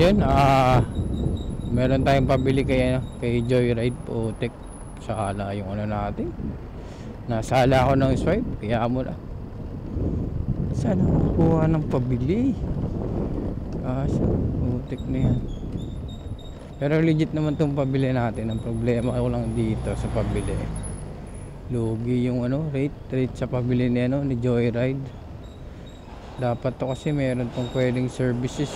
yun, meron tayong pabili kay Joyride Putik. Sala yung ano natin. Nasala ako ng swipe, kaya mo na. Sana makuha ng pabili. Putik na yan. Pero legit naman tong pabili natin. Ang problema ko lang dito sa pabili, lugi yung rate sa pabili ni Joyride. Dapat to kasi meron tong quelling services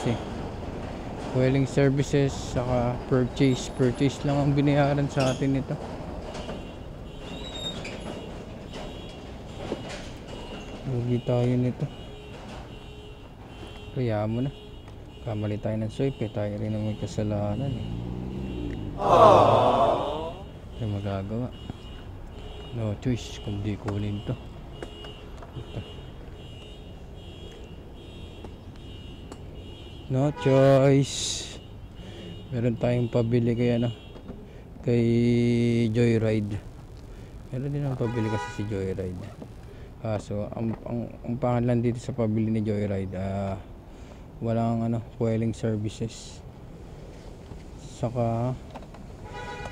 quelling services saka purchase lang ang binayaran sa atin ito. Lugi tayo nito, kaya mo na. Kamali tayo ng swipe, tayo rin ang may kasalanan Ano magagawa, no choice kundi kunin to. No choice. Meron tayong pabili kay Joyride. Meron din ang pabili kasi si Joyride. So ang pangalan dito sa pabili ni Joyride, walang quelling services, saka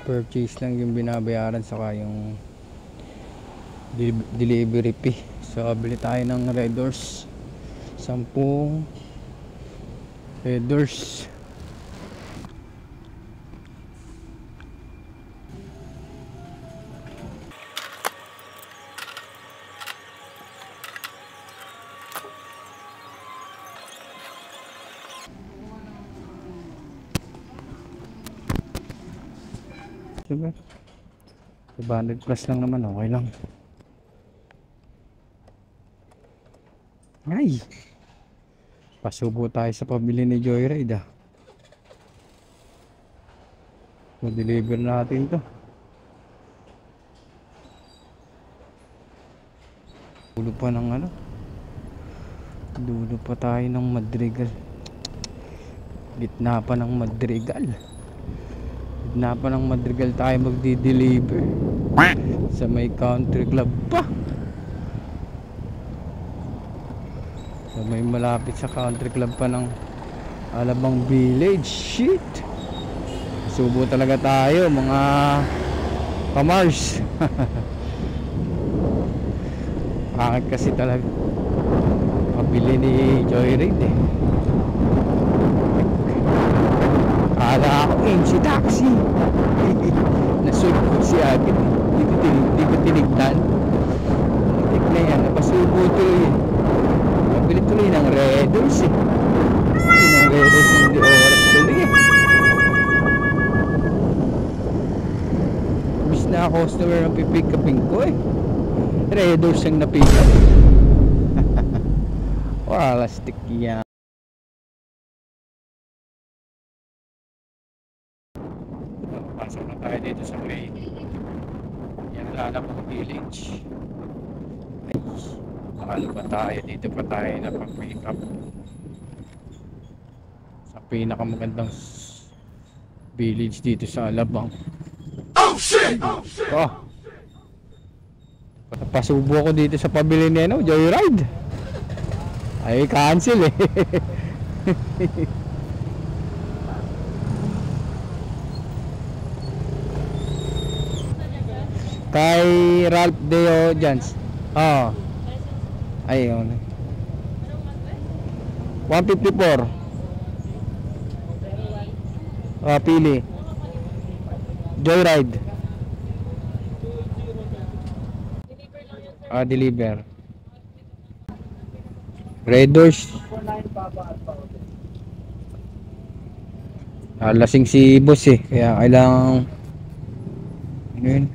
purchase lang yung binabayaran, saka yung delivery fee. So bili tayo ng Red Doors, 10 Red Doors. Diba? 500 plus lang naman, okay lang. Ay! Pasubo tayo sa pabili ni Joyride Ma-deliver natin to. Dulo pa ng dulo pa tayo ng Madrigal. Gitna pa ng Madrigal. Gitna pa ng Madrigal tayo magdi-deliver. Sa may country club pa. So may malapit sa country club pa ng Alabang Village. Shit, subo talaga tayo mga kamars. Bakit kasi talaga pabili ni Joyride Akala ako MC taxi. Nasubo si agad. Hindi ko tinignan. Tik na yan, napasubo tuloy. Pabili tuloy ng Red Doors ng Red Doors, hindi oras tuloy Bis na customer ang pipick upin ko Red Doors ang napick up. Wala stick yan. Pasok na tayo dito sa may Alabang Village. Ay, ano pa tayo? Dito pa tayo na pag-pick up sa pinakamagandang village dito sa Alabang. Oh shit! Pasubo ko dito sa pabili ni Joyride. Ay, cancel Kay Ralph Deo Jans. Ayun. 154. Pili. Joyride. Deliver. Red Doors. Lasing si boss kaya kailangan yun.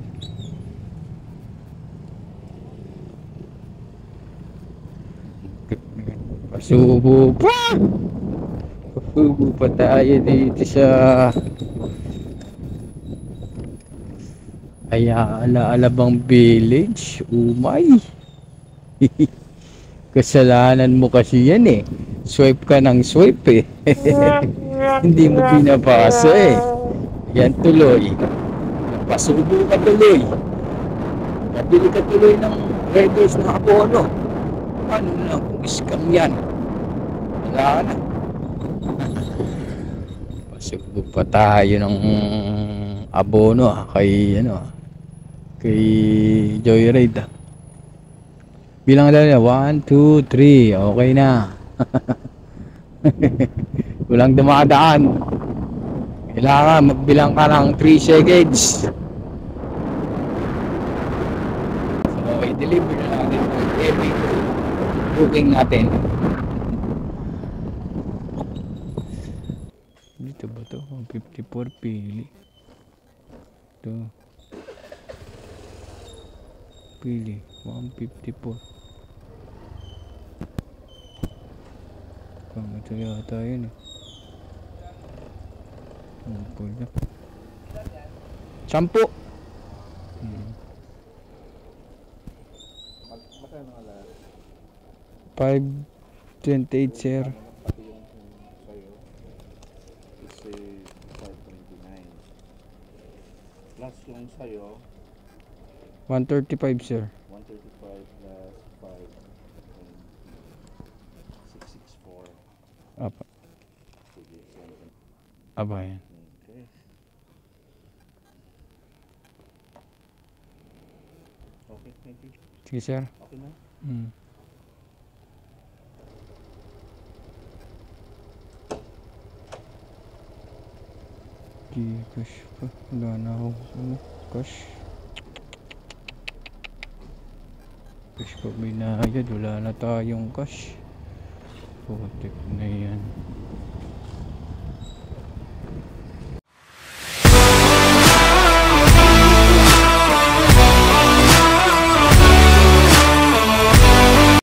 Pasubo pa tayo dito sa Alabang Village. Umay. Kasalanan mo kasi yan Swipe ka ng swipe Hindi mo pinapasa Yan tuloy. Pasubo ka tuloy. Nabili ka tuloy ng Red Doors na abono. Ano lang kung scam yan? Wala na. Sugod pa tayo ng abono kay kay Joyride. Bilang na 1, 2, 3. Okay na. Walang dumadaan. Kailangan magbilang ka ng 3 seconds. So, i-deliver na natin every booking natin. Dito ba to? 154 pili. Ito. Pili. 154. Ito yata yun eh. Pula. 10. 528 sir. Plus yung sa'yo, 135 sir. 135 plus 5, 664. Apa. Sige, Aba yan. okay. Okay, thank you. Sige sir. Okay na? Cash pa. Wala na ako. Cash. Cash pa binayad. Wala na tayong cash. Putik na yan.